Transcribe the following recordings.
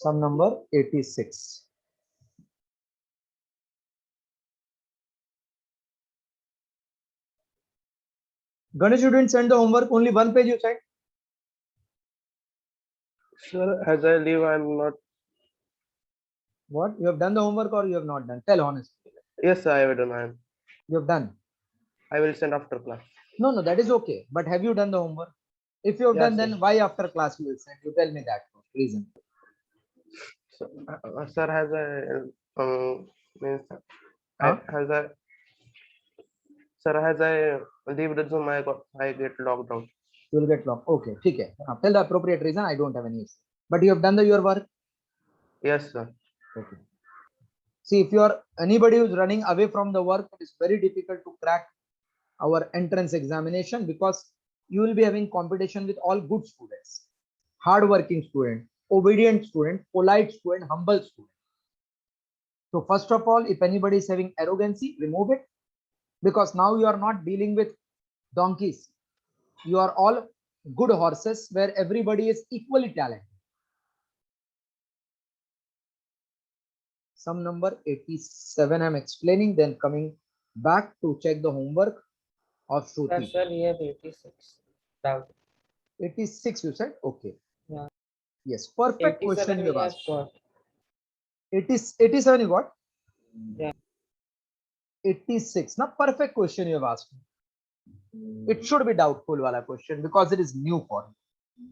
Sum number 86. Ganesh, you didn't send the homework, only one page you sent. Sir, as I leave, I'm not. What? You have done the homework or you have not done? Tell honestly. Yes, sir, I have done. You have done. I will send after class. No, that is okay. But have you done the homework? If you have Yes, done, then sir. why after class you will send? You tell me that reason. Sir, has I means Huh? has I leave the Zoom, I get logged out. You will get locked. Okay, okay. Tell the appropriate reason. I don't have any issue. But you have done your work. Yes, sir. Okay. See, if you are anybody who's running away from the work, it is very difficult to crack our entrance examination because you will be having competition with all good students, hard-working student, obedient student, polite student, humble student. So first of all, if anybody is having arrogancy, remove it, because now you are not dealing with donkeys. You are all good horses where everybody is equally talented. Sum number 87 I'm explaining, then coming back to check the homework of Shruti. Sir, we have 86. Doubt. 86 you said? Okay. Yeah. Yes, perfect question 87 you we have have asked. got. 87 you got? Yeah. 86. Now perfect question you have asked. It should be doubtful wala question because it is new for you.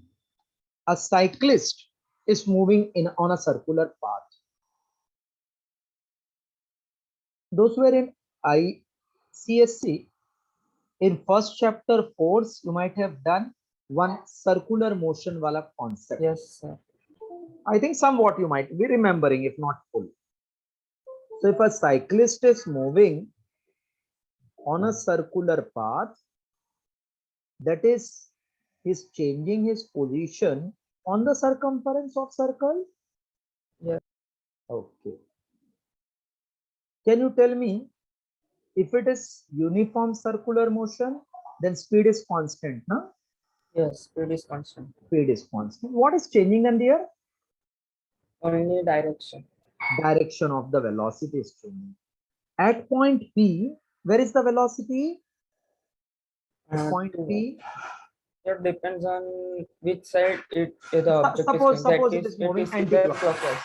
A cyclist is moving on a circular path. Those who are in ICSC, in first chapter force, you might have done one circular motion wala concept. Yes, sir. I think somewhat you might be remembering, if not full. So if a cyclist is moving on a circular path, that is, he's changing his position on the circumference of circle. Yeah. Okay. Can you tell me, if it is uniform circular motion, then speed is constant, no? Yes, speed is constant. Speed is constant. What is changing in there? Only direction. Direction of the velocity is changing. At point P, where is the velocity? At point P. It depends on which side the object Suppose is. it is moving either anti-clockwise. clockwise.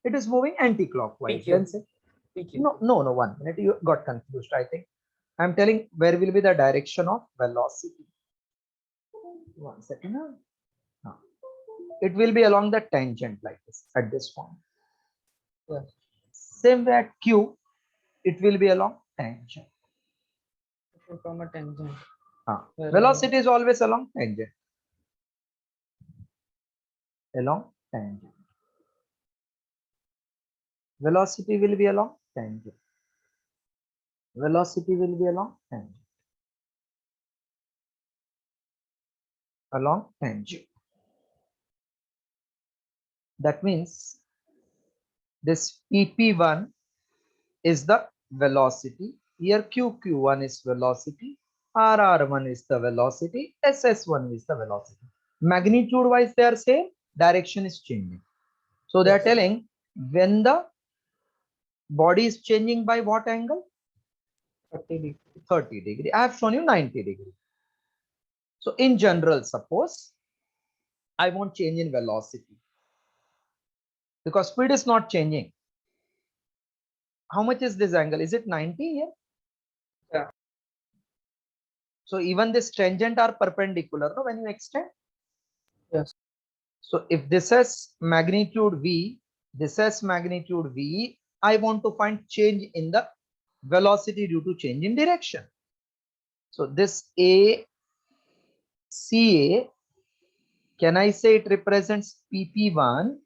It is moving anti-clockwise. PQ. Then say, PQ. no, 1 minute. You got confused, I think. I'm telling where will be the direction of velocity. 1 second. No. It will be along the tangent like this at this point. Yes. Same way at Q, it will be along tangent. From a tangent. Velocity is always along tangent. Along tangent. Velocity will be along tangent. Velocity will be along tangent. Along tangent. That means this PP1 is the velocity. Here QQ1 is velocity. RR1 is the velocity. SS1 is the velocity. Magnitude wise they are same. Direction is changing. So they are telling when the body is changing by what angle? 30 degree. 30 degree. I have shown you 90 degree. So in general, suppose I want change in velocity because speed is not changing. How much is this angle? Is it 90 here? Yeah. So even this tangent are perpendicular, no, when you extend? Yes. So if this has magnitude V, this has magnitude V, I want to find change in the velocity due to change in direction. So this A, CA, can I say it represents PP1?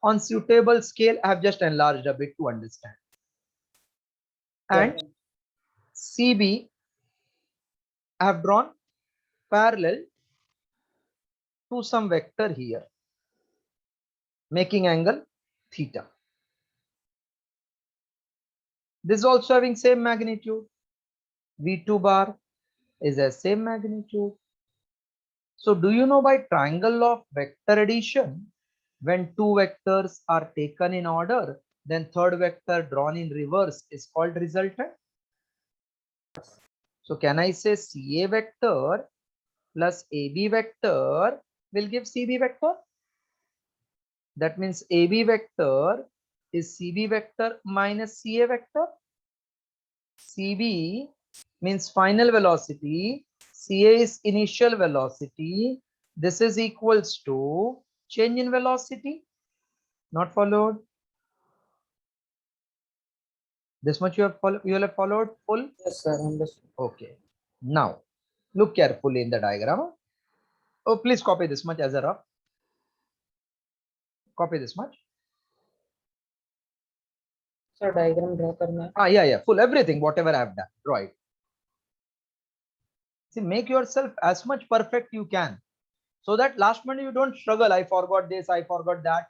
On suitable scale, I have just enlarged a bit to understand. And CB, I have drawn parallel to some vector here, making angle theta. This is also having same magnitude. V2 bar is a same magnitude. So do you know by triangle of vector addition, When two vectors are taken in order, then third vector drawn in reverse is called resultant. So can I say CA vector plus AB vector will give CB vector? That means AB vector is CB vector minus CA vector. CB means final velocity, CA is initial velocity. This is equals to change in velocity. Not followed? This much you have followed, you will have followed full? Yes, sir. Understood. Okay. Now look carefully in the diagram. Oh, please copy this much as a rough. Copy this much. Sir, diagram draw करना है. Ah, yeah, full everything, whatever I have done. Right. See, make yourself as much perfect you can, so that last minute you don't struggle. I forgot this, I forgot that.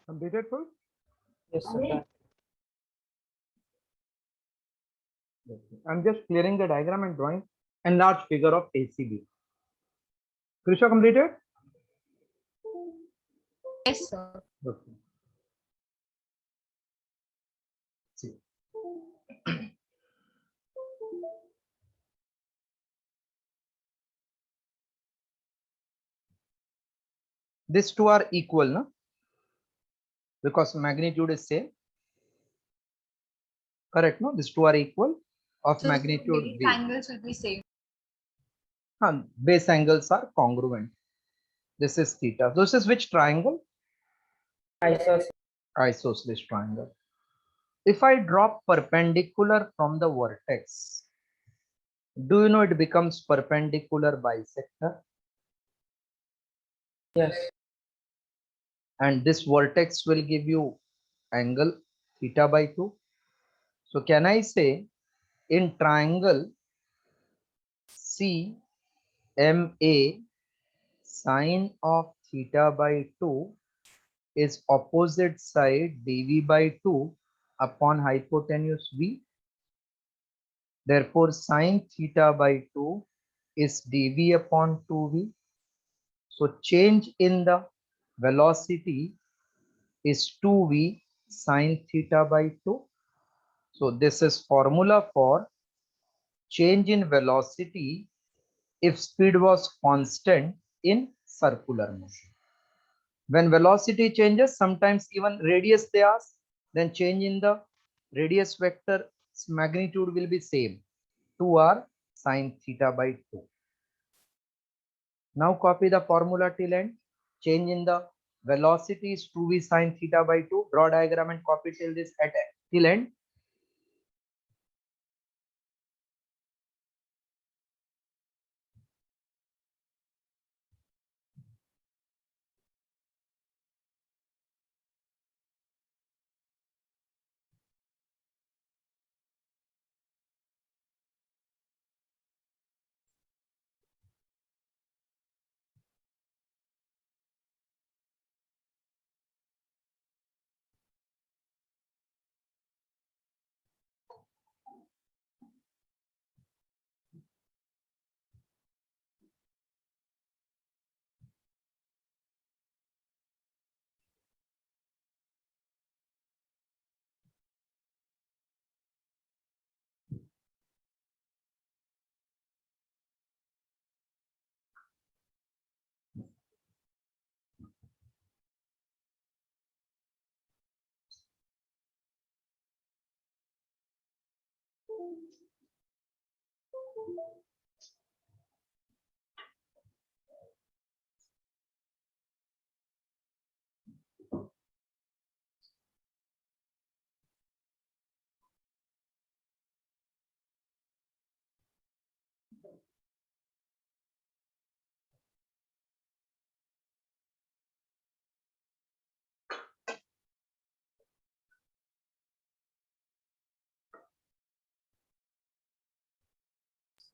Completed full? Yes, sir. I'm just clearing the diagram and drawing enlarged figure of ACB. Krisha completed? Yes, sir. Okay. See. These two are equal, no? Because magnitude is same. Correct, no? These two are equal of So magnitude base V. angles will be same. Base angles are congruent. This is theta. This is which triangle? Isosceles. Isosceles triangle. If I drop perpendicular from the vertex, do you know it becomes perpendicular bisector? Yes. And this vertex will give you angle theta by 2. So can I say in triangle CMA, sine of theta by 2 is opposite side dv by 2 upon hypotenuse V. Therefore, sine theta by 2 is dv upon 2v. So change in the velocity is 2v sine theta by 2. So this is formula for change in velocity if speed was constant in circular motion. When velocity changes, sometimes even radius they ask, then change in the radius vector magnitude will be same, 2r sine theta by 2. Now copy the formula till end. Change in the velocity is 2v sine theta by 2. Draw diagram and copy till this at till end.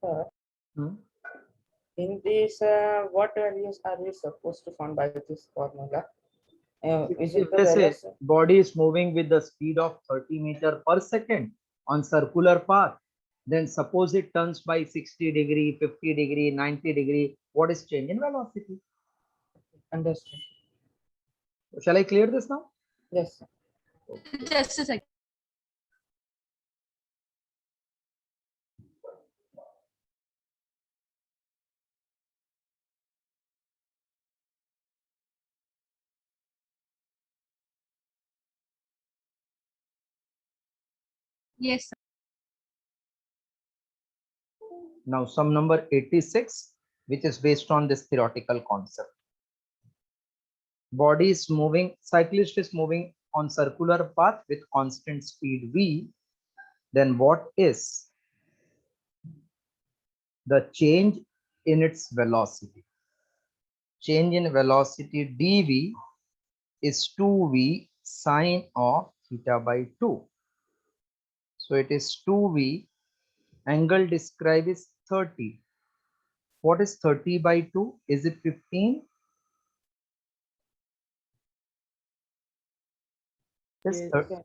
Sir, Hmm. in this, what values are we supposed to find by this formula? Is it If the they say values? body is moving with the speed of 30 meter per second on circular path, then suppose it turns by 60 degree, 50 degree, 90 degree, what is change in velocity? Understood. Shall I clear this now? Yes, sir. Just a second. Yes, sir. Now sum number 86, which is based on this theoretical concept. Body is moving, cyclist is moving on circular path with constant speed v, then what is the change in its velocity? Change in velocity dv is 2v sine of theta by 2. So it is 2v, angle described is 30. What is 30 by 2? Is it 15? Yes, Yes, sir.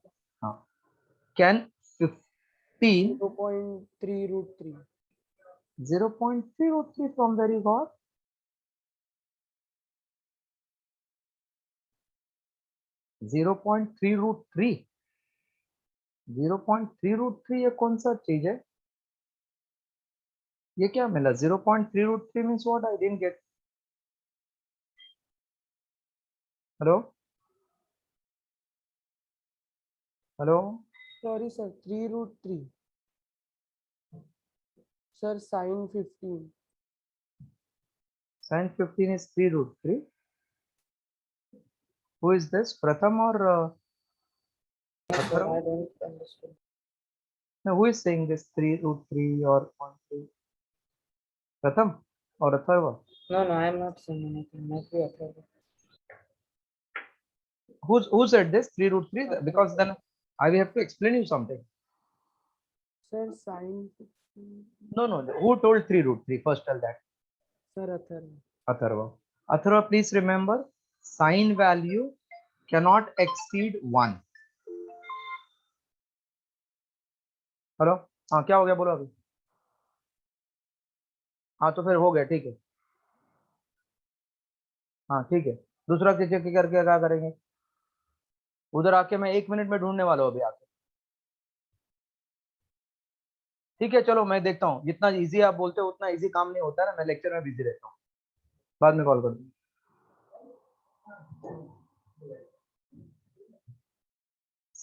Can 15 0.3 root 3. 0.03 from where you got? 0.3 root 3. 0.3 root 3 ये कौन सा चीज है? ये क्या मिला? 0.3 root 3 means what? I didn't get. Hello? Hello? Sorry, sir, 3 root 3. Sir, sine 15. Sine 15 is 3 root 3. Who is this? Pratham or No, sir, Atharva? I don't understand. No, who is saying this 3 root 3 or 0.3? Pratham or Atharva? No, I am not saying anything. Might be okay. Who said this 3 root 3? Because then I will have to explain you something. Sir, sine 15. No, no. Who told 3 root 3? First tell that. Sir, Atharva. Atharva. Atharva, please remember, sine value cannot exceed 1. Hello, हाँ क्या हो गया बोलो अभी? हाँ तो फिर हो गया, ठीक है। हाँ ठीक है, दूसरा किसी के करके क्या करेंगे? उधर आके मैं 1 मिनट में ढूंढने वाला हूँ अभी आके। ठीक है चलो मैं देखता हूँ, जितना इजी आप बोलते हो उतना इजी काम नहीं होता है ना, मैं लेक्चर में बिजी रहता हूँ, बाद में कॉल कर दूँ।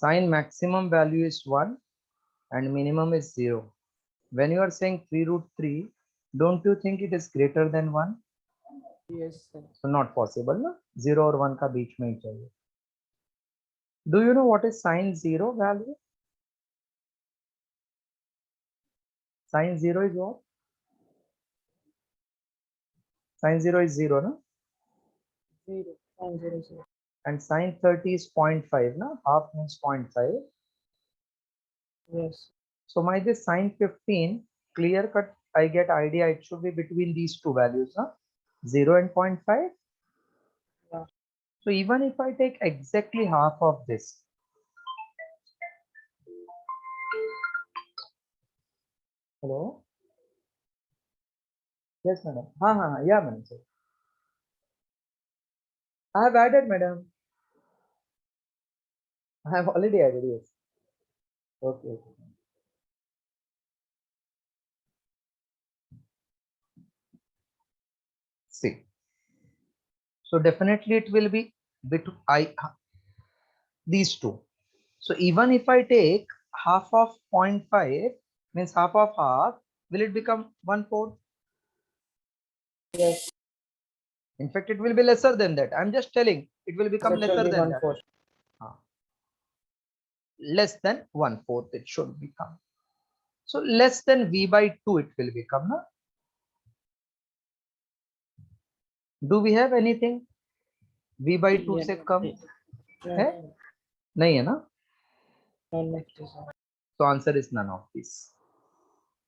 Sine maximum value is 1 and minimum is 0. When you are saying 3 root 3, don't you think it is greater than 1? Yes, sir. So not possible ना, 0 और 1 का बीच में ही चाहिए। Do you know what is sine 0 value? Sine 0 is what? Sine 0 is 0, no? 0. Sine 0, 0. And sine 30 is 0.5, no? Half means 0.5. Yes. So my this sine 15, clear cut, I get idea it should be between these two values, no? 0 and 0.5. Yeah. So even if I take exactly half of this, hello? Yes, madam. Yeah, madam. Sir. I have added, madam. I have already added, yes. Okay. Okay. See. So definitely it will be between these two. So even if I take half of 0.5, means half of half, will it become 1/4? Yes. In fact, it will be lesser than that. I'm just telling it will become It will lesser be than 1/4. that. Less than 1/4 it should become. So less than v by 2 it will become. Na? Do we have anything v by 2 Yeah. से कम No, है? नहीं है ना? none of this. So answer is none of these.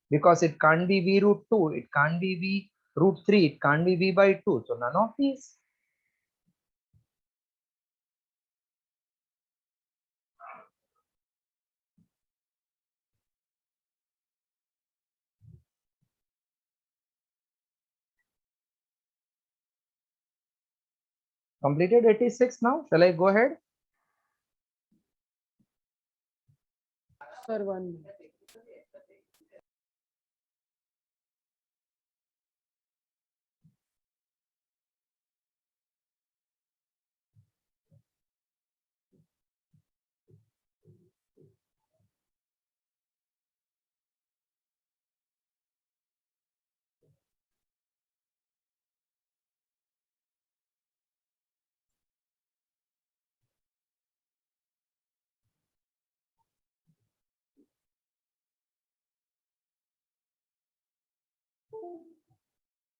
Because it can't be v root 2, it can't be v root 3, it can't be v by 2. So none of these. Completed 86 now. Shall I go ahead? Sir, 1.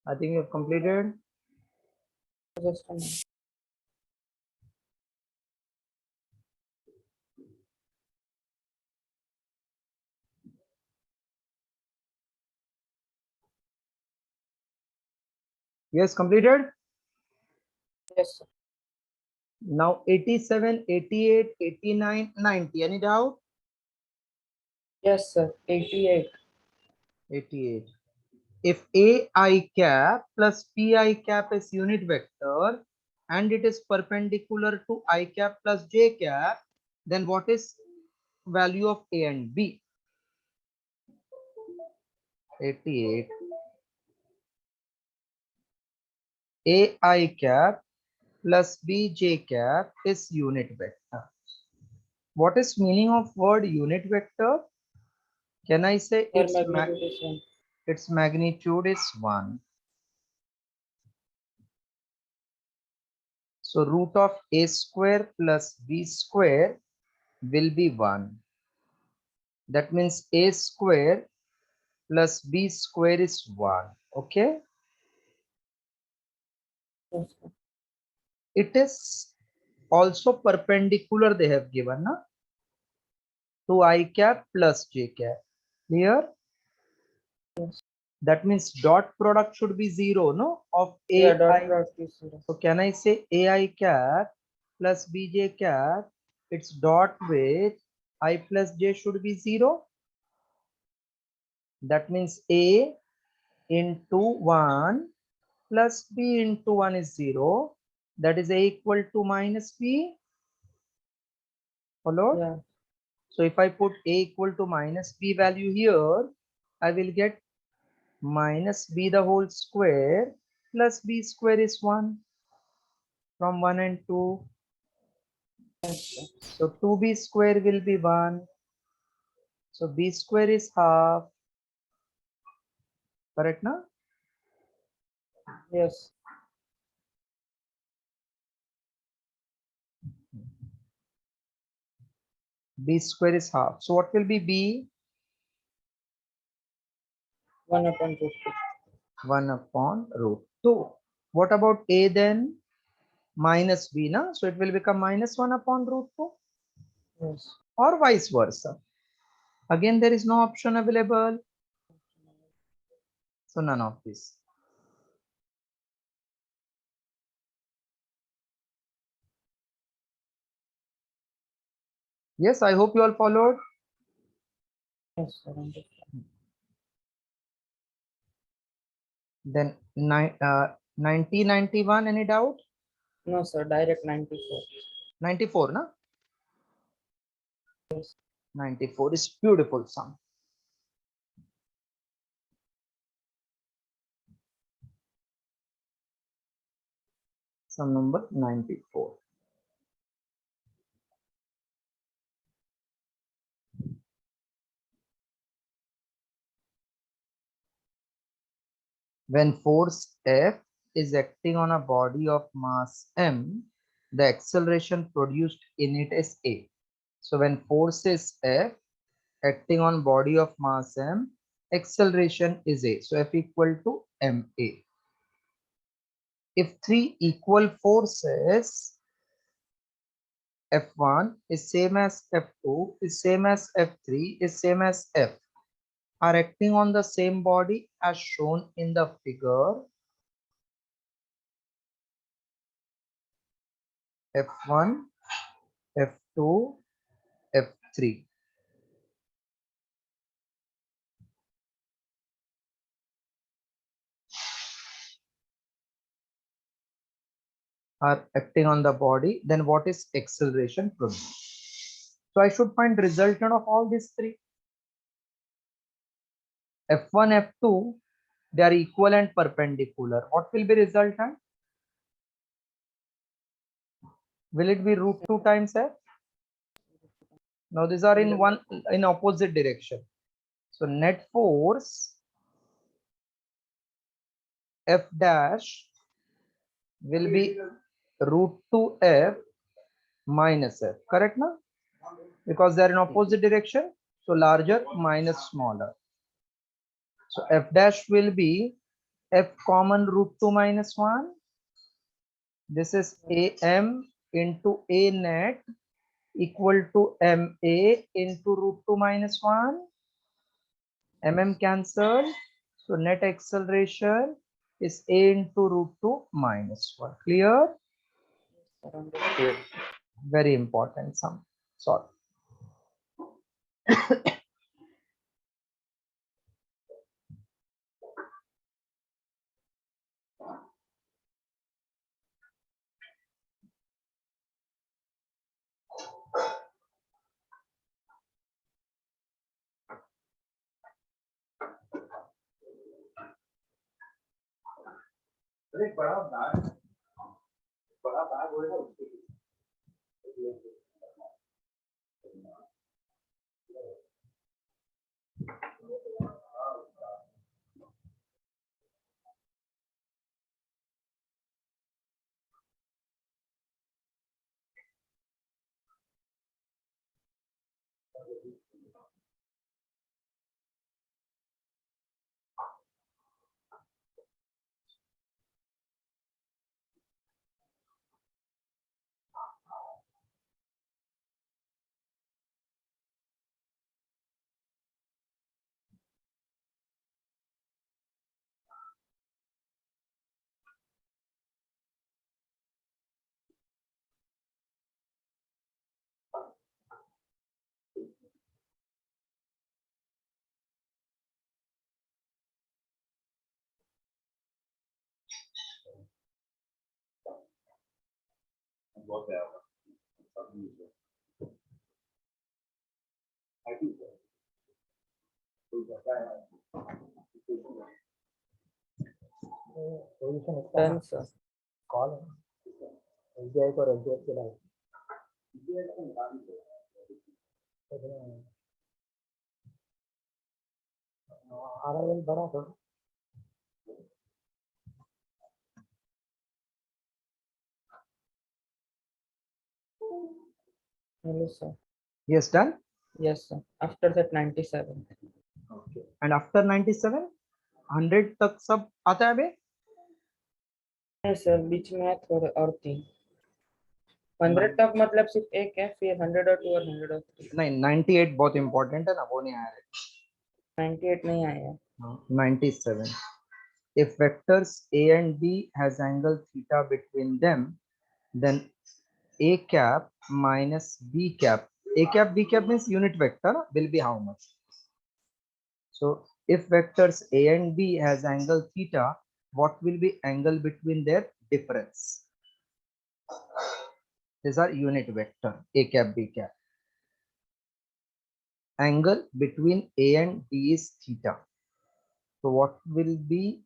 I think you've completed. Just a minute. Yes, completed. Yes, sir. Now 87, 88, 89, 90. Any doubt? Yes, sir. 88. 88. If ai cap plus pi cap is unit vector and it is perpendicular to I cap plus j cap, then what is value of a and b? 88. Ai cap plus bj cap is unit vector. What is meaning of word unit vector? Can I say Their magnitude is 1. its magnitude is 1. So root of a square plus b square will be 1. That means a square plus b square is 1. Okay. Yes, sir. It is also perpendicular they have given na? To I cap plus j cap. Clear? Yes. That means dot product should be 0, no? Of Yeah, dot ai. product is 0. So can I say ai cap plus bj cap? Its dot with I plus j should be 0. That means a into 1 plus b into 1 is 0. That is a equal to minus b. Followed? Yeah. So if I put a equal to minus b value here, I will get minus b the whole square plus b square is 1 from 1 and 2. Yes, sir. So 2b square will be 1. So b square is half. Correct now? Yes. B square is half. So what will be b? 1 upon root 2. 1 upon root 2. What about a then? Minus b, na? So it will become minus 1 upon root 2 Yes. or vice versa. Again, there is no option available. So none of this. Yes, I hope you all followed. Yes, sir. Understood. Then 9091, any doubt? No, sir. Direct 94. 94, na? Yes. 94 is beautiful sum. Sum number 94. When force F is acting on a body of mass m, the acceleration produced in it is A. So when force is F acting on body of mass m, acceleration is A. So F equal to ma. If three equal forces, F1 is same as F2 is same as F3 is same as F, are acting on the same body as shown in the figure, F1, F2, F3. Are acting on the body, then what is acceleration produced? So I should find resultant of all these three. F1, F2, they are equal and perpendicular. What will be resultant? Will it be root 2 times F? Now these are in opposite direction. So net force F dash will be root 2F minus F, correct now? Because they are in opposite direction, so larger minus smaller. So F dash will be F common root 2 minus 1. This is AM into A net equal to MA into root 2 minus 1. MM cancel. So net acceleration is A into root 2 minus 1. Clear? Sir. Understood. Yes. Very important sum. Sorry. Done, sir. Hello, sir. Yes, done. Yes, sir. After that 97. Okay. And after 97? 100 तक सब आता है बे? नहीं sir, बीच में है थोड़े और 3। 100 तक मतलब सिर्फ एक है, फिर 100 और 2 और 100 और 3। नहीं 98 बहुत इंपॉर्टेंट है ना, वो नहीं आया 98 नहीं आया। है। 97. If vectors a and b has angle theta between them, then a cap minus b cap, a cap b cap means unit vector will be how much? So if vectors a and b has angle theta, what will be angle between their difference? These are unit vector a cap b cap. Angle between a and b is theta. So what will be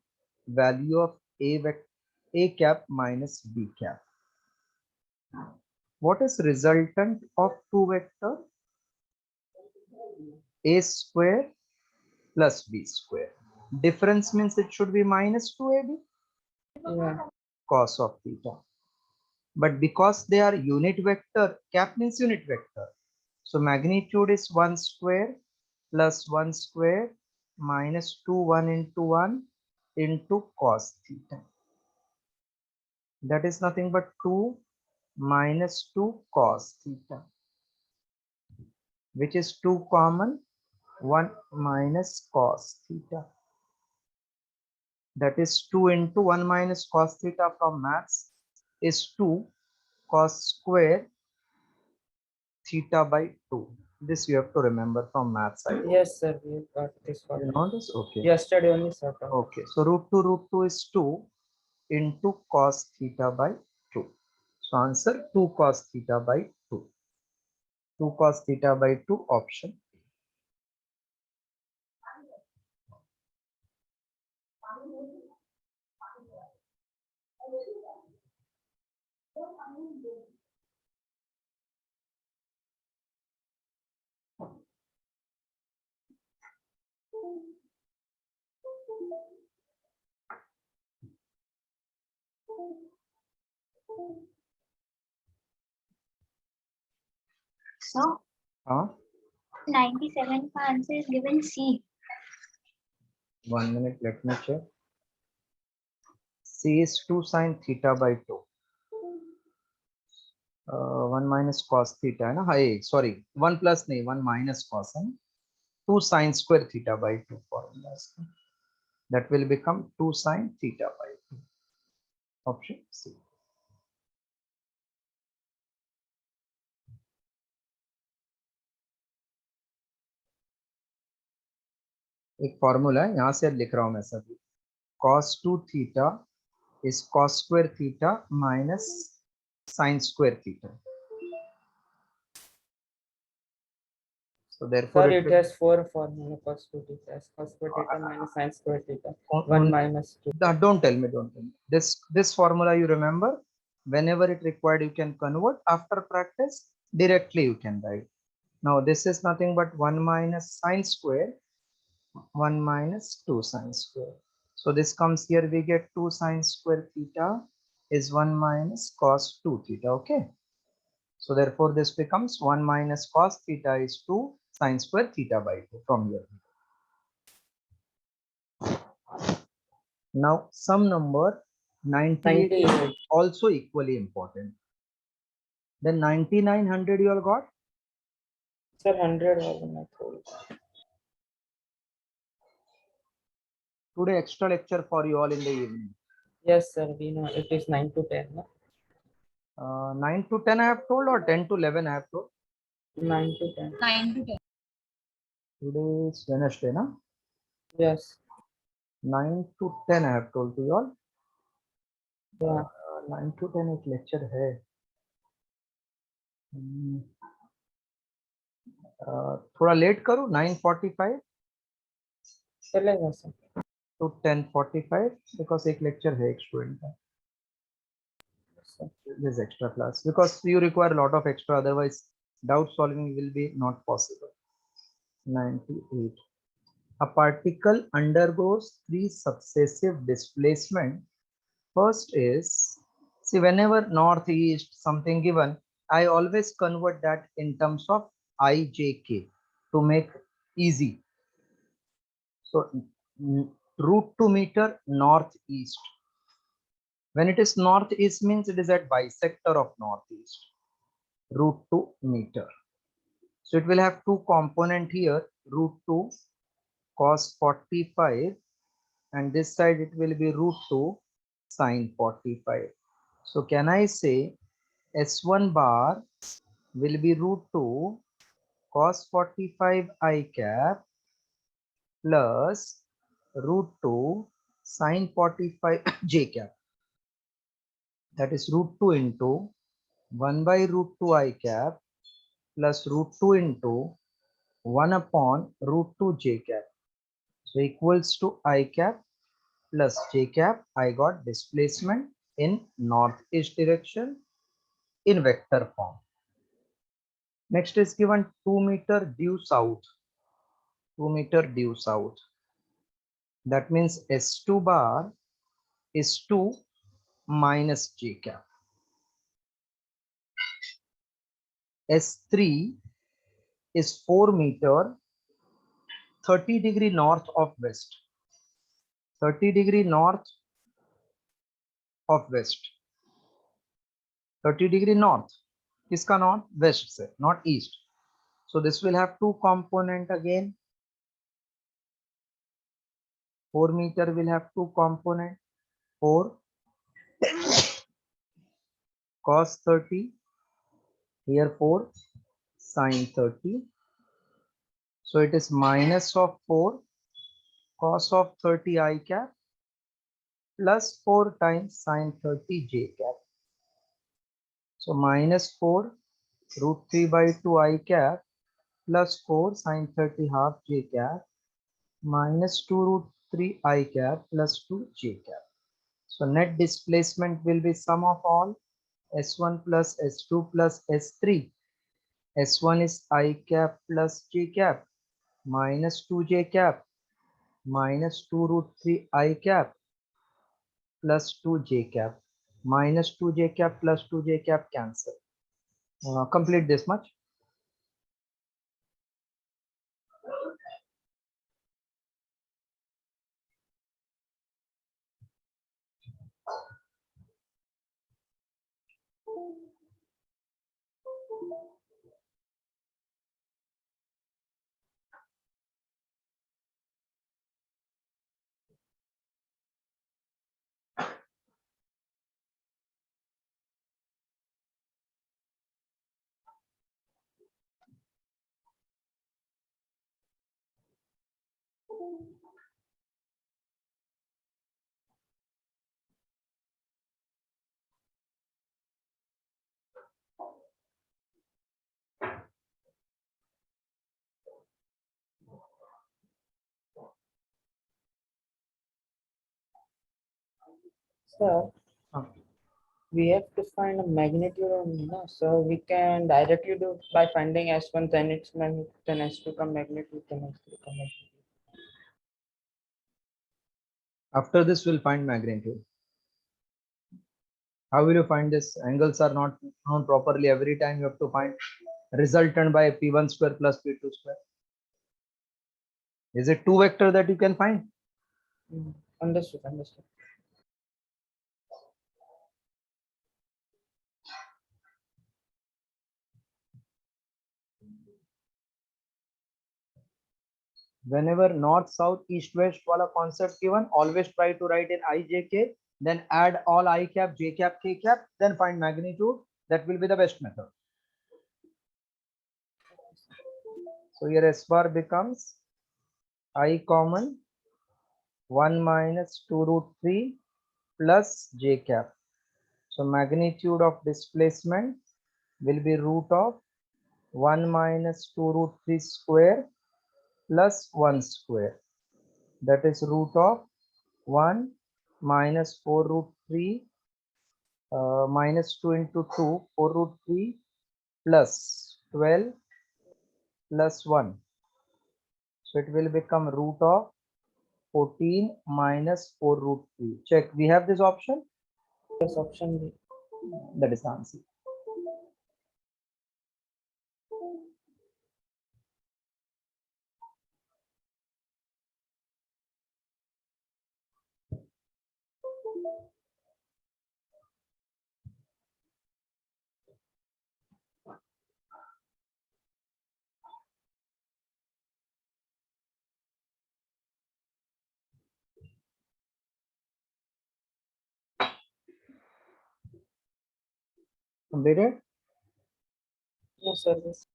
value of a cap minus b cap? What is resultant of two vector? A square plus b square. Difference means it should be minus 2ab Yeah. cos of theta. But because they are unit vector, cap means unit vector. So magnitude is 1 square plus 1 square minus 2 1 into 1 into cos theta. That is nothing but 2 minus 2 cos theta, which is 2 common, 1 minus cos theta. That is 2 into 1 minus cos theta from maths is 2 cos square theta by 2. This you have to remember from maths side. Yes sir, we got this You one. know this? Okay. Yesterday only sort of. Okay. So root 2 is 2 into cos theta by 2. So answer 2 cos theta by 2. 2 cos theta by 2 option. So Huh? 97 का answer is given C. 1 minute, let me check. C is 2 sin theta by 2. 1 minus cos theta है ना, हाय sorry 1 plus नहीं 1 minus cos है, 2 sin square theta by 2 formula इसका. That will become 2 sin theta by 2. Option C. एक formula है, यहाँ से लिख रहा हूँ मैं सभी. cos 2 theta is cos square theta minus sin square theta. So therefore Sir, it it will, has 4 formula cos 2 theta, cos square theta minus sin square theta, 1 minus 2. don't tell me, don't tell me. This formula you remember, whenever it required you can convert, after practice directly you can write. Now this is nothing but 1 minus sin square, 1 minus 2 sin square. So this comes here, we get 2 sin square theta is 1 minus cos 2 theta. Okay, so therefore this becomes 1 minus cos theta is 2 sin square theta by 2 from here. Now some number 98 is 98. also equally important. Then 9900 you all got. Sir, 100 was my told. Today extra lecture for you all in the evening. Yes sir, we know it is 9 to 10. No? 9 to 10 I have told, or 10 to 11 I have told. 9 to 10. 9 to 10. Today is Wednesday, na? Yes. 9 to 10 I have told to you all. Yeah. 9 to 10 एक lecture है. थोड़ा late करूँ 9:45 चलेगा sir. to 10:45 because एक lecture है एक student का. This extra class because you require a lot of extra, otherwise doubt solving will be not possible. 98. A particle undergoes 3 successive displacement. First is, see, whenever north, east, something given, I always convert that in terms of ijk to make easy. So root 2 meter northeast. When it is northeast means it is at bisector of northeast. Root 2 meter. So it will have two component here, root 2 cos 45, and this side it will be root 2 sine 45. So can I say S1 bar will be root 2 cos 45 I cap plus root 2 sine 45 j cap. That is root 2 into 1 by root 2 I cap plus root 2 into 1 upon root 2 j cap. So equals to I cap plus j cap. I got displacement in northeast direction in vector form. Next is given 2 meter due south. 2 meter due south. That means S2 bar is 2 minus j cap. S3 is 4 meter 30° north of west. 30° north of west. 30° north. Kiska north? West se, not east. So this will have two component again. 4 meter will have two component. 4 cos 30. Here 4 sine 30. So it is minus of 4 cos of 30 I cap plus 4 times sine 30 j cap. So minus 4 root 3 by 2 I cap plus 4 sine 30 half j cap minus 2 root 3 I cap plus 2 j cap. So net displacement will be sum of all S1 plus S2 plus S3. S1 is I cap plus j cap minus 2 j cap minus 2 root 3 I cap plus 2 j cap minus 2 j cap plus 2 j cap cancel. Complete this much. So we have to find a magnitude only, no? So we can directly do by finding S1, then its magnitude, then S2 come magnitude, then S3 come magnitude. After this, we'll find magnitude. How will you find this? Angles are not known properly. Every time you have to find resultant by P1 square plus P2 square. Is it two vector that you can find? Understood, understood. Whenever north, south, east, west wala concept given, always try to write in I, J, K, then add all I cap, J cap, K cap, then find magnitude. That will be the best method. So here S bar becomes I common 1 minus 2 root 3 plus J cap. So magnitude of displacement will be root of 1 minus 2 root 3 square plus 1 square. That is root of 1 minus 4 root 3 minus 2 into 2, 4 root 3 plus 12 plus 1. So it will become root of 14 minus 4 root 3. Check. We have this option. Yes, option B. That is the answer. Completed? No, sir. This.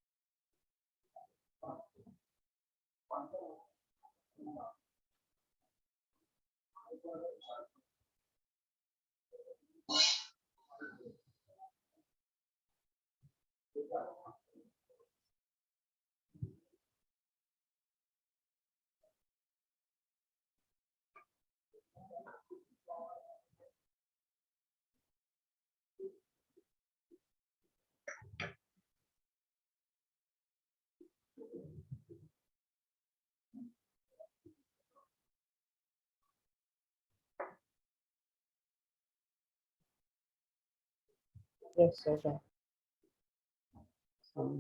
Yes, sir. Done.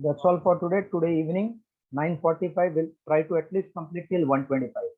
That's all for today. Today evening, 9:45. We'll try to at least complete till 125.